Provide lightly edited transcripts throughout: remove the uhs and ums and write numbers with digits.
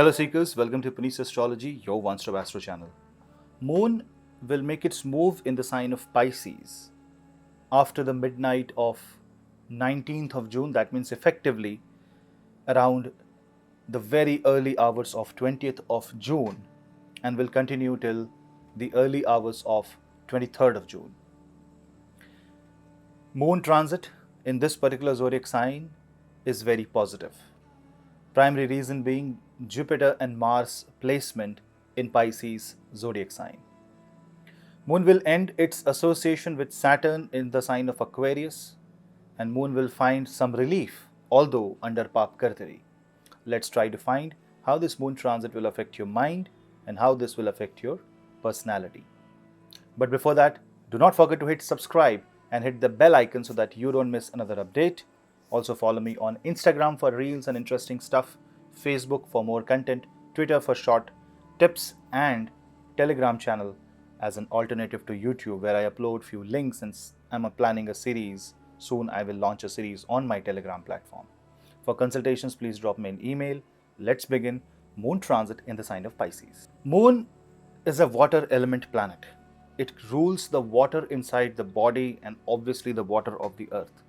Hello Seekers, welcome to Punneit Astrology, your one-stop astro channel. Moon will make its move in the sign of Pisces after the midnight of 19th of June. That means effectively around the very early hours of 20th of June and will continue till the early hours of 23rd of June. Moon transit in this particular zodiac sign is very positive. Primary reason being Jupiter and Mars placement in Pisces zodiac sign. Moon will end its association with Saturn in the sign of Aquarius, and Moon will find some relief, although under Pap Kartari. Let's try to find how this Moon transit will affect your mind and how this will affect your personality. But before that, do not forget to hit subscribe and hit the bell icon so that you don't miss another update. Also follow me on Instagram for reels and interesting stuff, Facebook for more content, Twitter for short tips, and Telegram channel as an alternative to YouTube where I upload few links, and I'm planning a series. Soon I will launch a series on my Telegram platform. For consultations, please drop me an email. Let's begin. Moon transit in the sign of Pisces. Moon is a water element planet. It rules the water inside the body and obviously the water of the earth.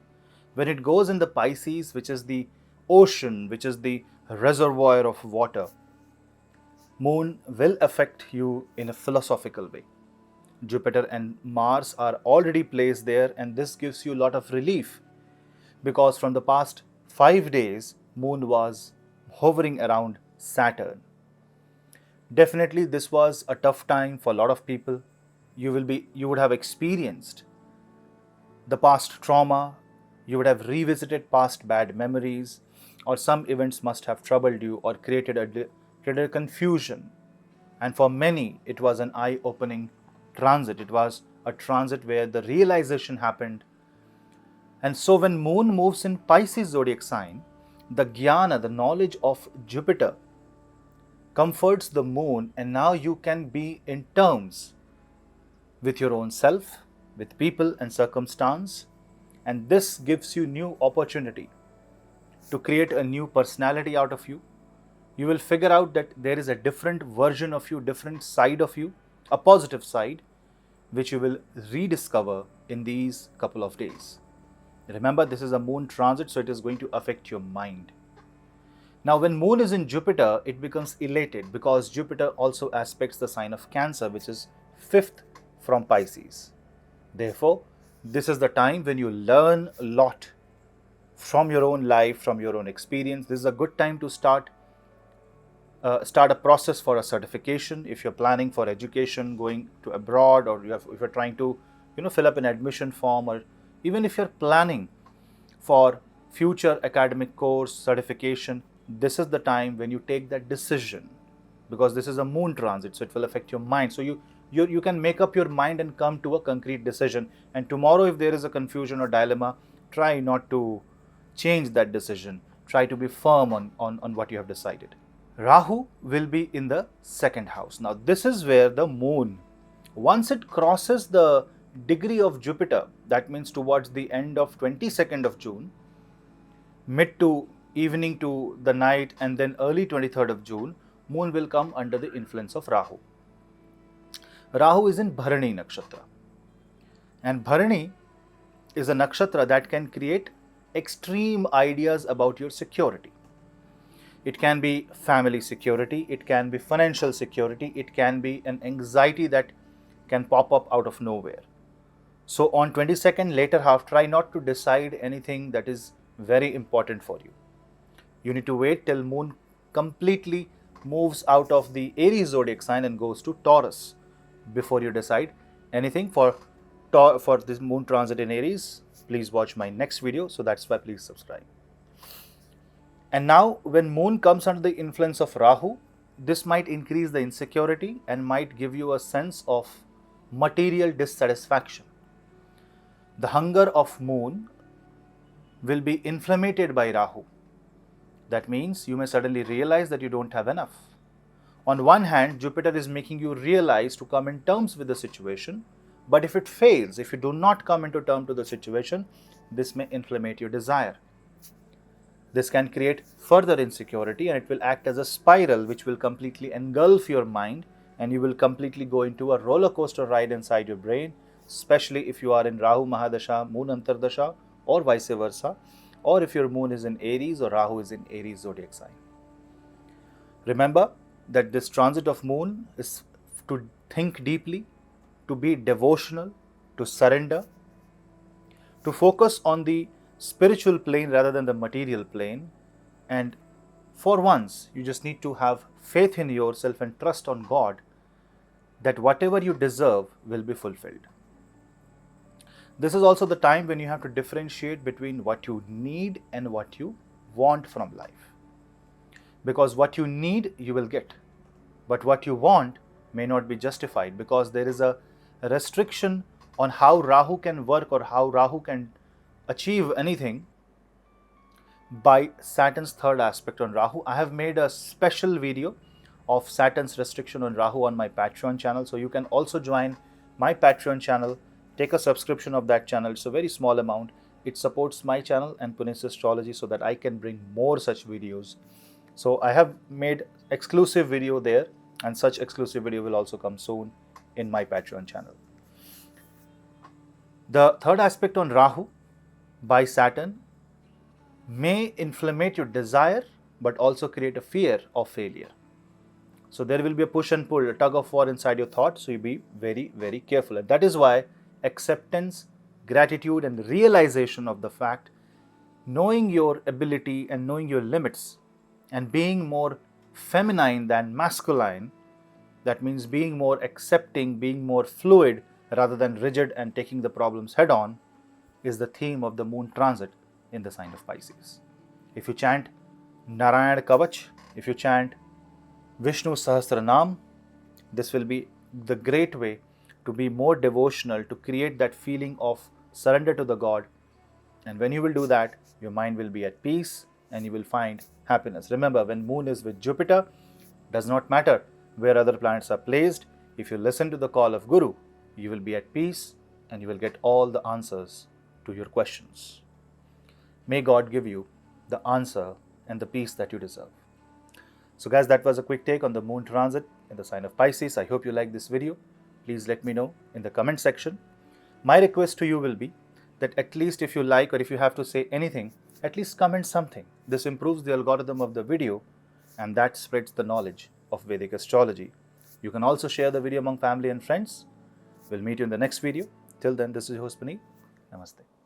When it goes in the Pisces, which is the ocean, which is the reservoir of water, Moon will affect you in a philosophical way. Jupiter and Mars are already placed there, and this gives you a lot of relief because from the past 5 days, Moon was hovering around Saturn. Definitely, this was a tough time for a lot of people. You would have experienced the past trauma. You would have revisited past bad memories, or some events must have troubled you or created a confusion. And for many, it was an eye-opening transit. It was a transit where the realization happened. And so when Moon moves in Pisces zodiac sign, the jnana, the knowledge of Jupiter, comforts the Moon, and now you can be in terms with your own self, with people and circumstance. And this gives you new opportunity to create a new personality out of you. You will figure out that there is a different version of you, different side of you, a positive side, which you will rediscover in these couple of days. Remember, this is a Moon transit, so it is going to affect your mind. Now, when Moon is in Jupiter, it becomes elated because Jupiter also aspects the sign of Cancer, which is 5th from Pisces. Therefore, this is the time when you learn a lot from your own life, from your own experience. This is a good time to start a process for a certification. If you're planning for education, going to abroad, or if you're trying to fill up an admission form, or even if you're planning for future academic course certification, this is the time when you take that decision, because this is a Moon transit, so it will affect your mind. So you can make up your mind and come to a concrete decision. And tomorrow, if there is a confusion or dilemma, try not to change that decision. Try to be firm on what you have decided. Rahu will be in the 2nd house. Now, this is where the Moon, once it crosses the degree of Jupiter, that means towards the end of 22nd of June, mid to evening to the night, and then early 23rd of June, Moon will come under the influence of Rahu. Rahu is in Bharani nakshatra, and Bharani is a nakshatra that can create extreme ideas about your security. It can be family security, it can be financial security, it can be an anxiety that can pop up out of nowhere. So on 22nd, later half, try not to decide anything that is very important for you. You need to wait till Moon completely moves out of the Aries zodiac sign and goes to Taurus before you decide anything. For this Moon transit in Aries, please watch my next video. So that's why please subscribe. And now when Moon comes under the influence of Rahu, this might increase the insecurity and might give you a sense of material dissatisfaction. The hunger of Moon will be inflamed by Rahu. That means you may suddenly realize that you don't have enough. On one hand, Jupiter is making you realize to come in terms with the situation, but if it fails, if you do not come into terms to the situation, this may inflame your desire. This can create further insecurity, and it will act as a spiral which will completely engulf your mind, and you will completely go into a roller coaster ride inside your brain, especially if you are in Rahu Mahadasha, Moon Antardasha, or vice versa, or if your Moon is in Aries or Rahu is in Aries zodiac sign. Remember that this transit of Moon is to think deeply, to be devotional, to surrender, to focus on the spiritual plane rather than the material plane. And for once, you just need to have faith in yourself and trust on God that whatever you deserve will be fulfilled. This is also the time when you have to differentiate between what you need and what you want from life. Because what you need, you will get. But what you want may not be justified, because there is a restriction on how Rahu can work or how Rahu can achieve anything by Saturn's third aspect on Rahu. I have made a special video of Saturn's restriction on Rahu on my Patreon channel. So you can also join my Patreon channel, take a subscription of that channel. It's a very small amount. It supports my channel and Punneit Astrology so that I can bring more such videos. So I have made exclusive video there, and such exclusive video will also come soon in my Patreon channel. The third aspect on Rahu by Saturn may inflame your desire but also create a fear of failure. So there will be a push and pull, a tug of war inside your thoughts. So you be very, very careful. And that is why acceptance, gratitude, and realization of the fact, knowing your ability and knowing your limits, and being more feminine than masculine, that means being more accepting, being more fluid rather than rigid and taking the problems head on, is the theme of the Moon transit in the sign of Pisces. If you chant Narayan Kavach, if you chant Vishnu Sahasranam, this will be the great way to be more devotional, to create that feeling of surrender to the God. And when you will do that, your mind will be at peace and you will find happiness. Remember, when Moon is with Jupiter, does not matter where other planets are placed. If you listen to the call of Guru, you will be at peace and you will get all the answers to your questions. May God give you the answer and the peace that you deserve. So guys, that was a quick take on the Moon transit in the sign of Pisces. I hope you liked this video. Please let me know in the comment section. My request to you will be that at least if you like or if you have to say anything, at least comment something. This improves the algorithm of the video and that spreads the knowledge of Vedic astrology. You can also share the video among family and friends. We'll meet you in the next video. Till then, this is your host Punneit. Namaste.